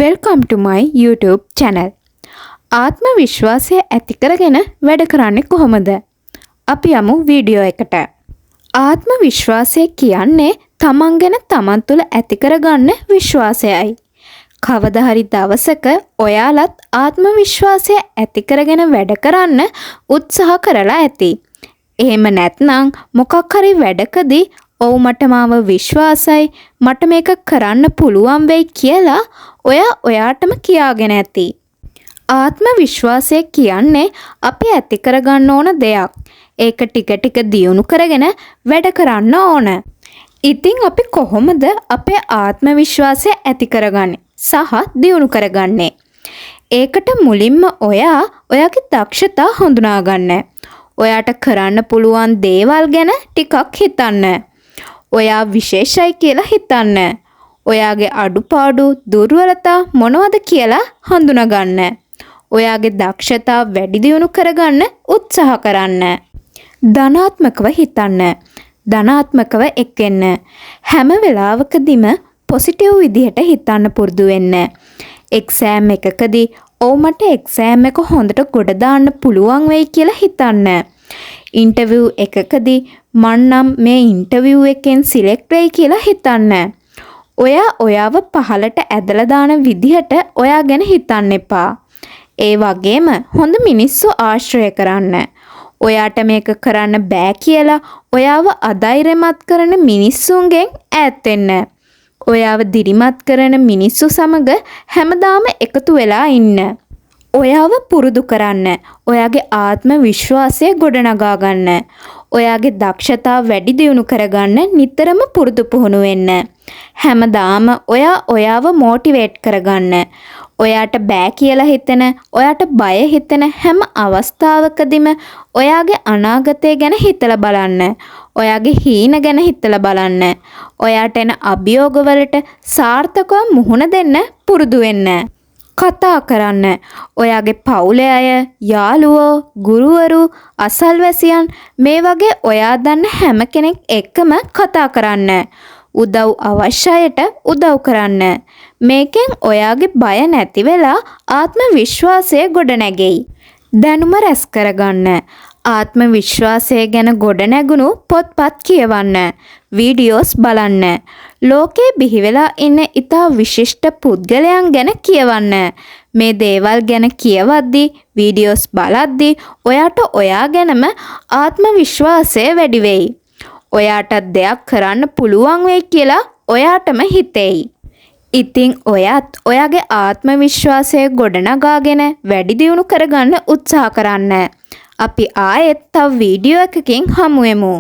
Welcome to my YouTube channel. ආත්ම විශ්වාසය ඇති කරගෙන වැඩ කරන්නේ කොහොමද? අපි යමු වීඩියෝ එකට. ආත්ම විශ්වාසය කියන්නේ තමන් ගැන තමන් තුළ ඇති කරගන්න විශ්වාසයයි. කවදා හරි දවසක ඔයාලත් ආත්ම විශ්වාසය ඇති කරගෙන වැඩ කරන්න උත්සාහ කරලා ඇති. එහෙම නැත්නම් මොකක් හරි වැඩකදී ඔව් මට මාව විශ්වාසයි මට මේක කරන්න පුළුවන් වෙයි කියලා ඔයාටම කියාගෙන ඇති. ආත්ම විශ්වාසය කියන්නේ අපි ඇති කරගන්න ඕන දෙයක්. ඒක ටික ටික දියුණු කරගෙන වැඩ කරන්න ඕන. ඉතින් අපි කොහොමද අපේ ආත්ම විශ්වාසය ඇති කරගන්නේ සහ දියුණු කරගන්නේ? ඒකට මුලින්ම ඔයාගේ දක්ෂතා හඳුනා ගන්න. ඔයාට කරන්න පුළුවන් දේවල් ගැන ටිකක් හිතන්න. ඔයා විශේෂයි කියලා හිතන්න. ඔයාගේ අඩුපාඩු දුර්වලතා මොනවද කියලා හඳුනා ගන්න. ඔයාගේ දක්ෂතා වැඩි දියුණු කරගන්න උත්සාහ කරන්න. ධනාත්මකව හිතන්න. ධනාත්මකව එක්කෙන්න. හැම වෙලාවකදීම පොසිටිව් විදිහට හිතන්න පුරුදු වෙන්න. එක්සෑම් එකකදී ඔව් මට එක්සෑම් එක හොඳට ගොඩ දාන්න පුළුවන් වෙයි කියලා හිතන්න. ඉන්ටර්විව් එකකදී මං නම් මේ ඉන්ටර්විව් එකෙන් සිලෙක්ට් වෙයි කියලා හිතන්න. ඔයාව පහලට ඇදලා දාන විදිහට ඔයා ගැන හිතන්න එපා. ඒ වගේම හොඳ මිනිස්සු ආශ්‍රය කරන්න. ඔයාට මේක කරන්න බෑ කියලා ඔයාව අධෛර්යමත් කරන මිනිස්සුන්ගෙන් ඈත් වෙන්න. ඔයාව දිරිමත් කරන මිනිස්සු සමග හැමදාම එකතු වෙලා ඉන්න. ඔයාව පුරුදු කරන්න. ඔයාගේ ආත්ම විශ්වාසය ගොඩනගා ගන්න. ඔයාගේ දක්ෂතා වැඩි දියුණු කරගන්න නිතරම පුරුදු පුහුණු වෙන්න. හැමදාම ඔයාව මොටිවේට් කරගන්න. ඔයාට බෑ කියලා හිතෙන, ඔයාට බය හිතෙන හැම අවස්ථාවකදීම ඔයාගේ අනාගතය ගැන හිතලා බලන්න. ඔයාගේ හීන ගැන හිතලා බලන්න. ඔයාට එන අභියෝගවලට සාර්ථකව මුහුණ දෙන්න පුරුදු වෙන්න. කතා කරන්න. ඔයාගේ පවුලේ අය, යාළුවෝ, ගුරුවරු, අසල්වැසියන් මේ වගේ ඔයා දන්න හැම කෙනෙක් එක්කම කතා කරන්න. උදව් අවශ්‍යයට උදව් කරන්න. මේකෙන් ඔයාගේ බය නැති වෙලා ආත්ම විශ්වාසය ගොඩනැගෙයි. දැනුම රැස් කරගන්න. ආත්ම විශ්වාසය ගැන ගොඩනැගුණු පොත්පත් කියවන්න. වීඩියෝස් බලන්න. ලෝකේ බිහි වෙලා ඉන්න ඉතා විශිෂ්ට පුද්ගලයන් ගැන කියවන්න. මේ දේවල් ගැන කියවද්දී, වීඩියෝස් බලද්දී ඔයාට ඔයා ගැනම ආත්ම විශ්වාසය වැඩි වෙයි. ඔයාටත් දෙයක් කරන්න පුළුවන් වෙයි කියලා ඔයාටම හිතෙයි. ඉතින් ඔයාගේ ආත්ම විශ්වාසය ගොඩනගාගෙන වැඩි දියුණු කරගන්න උත්සාහ කරන්න. අපි ආයෙත් තව වීඩියෝ එකකින් හමු වෙමු.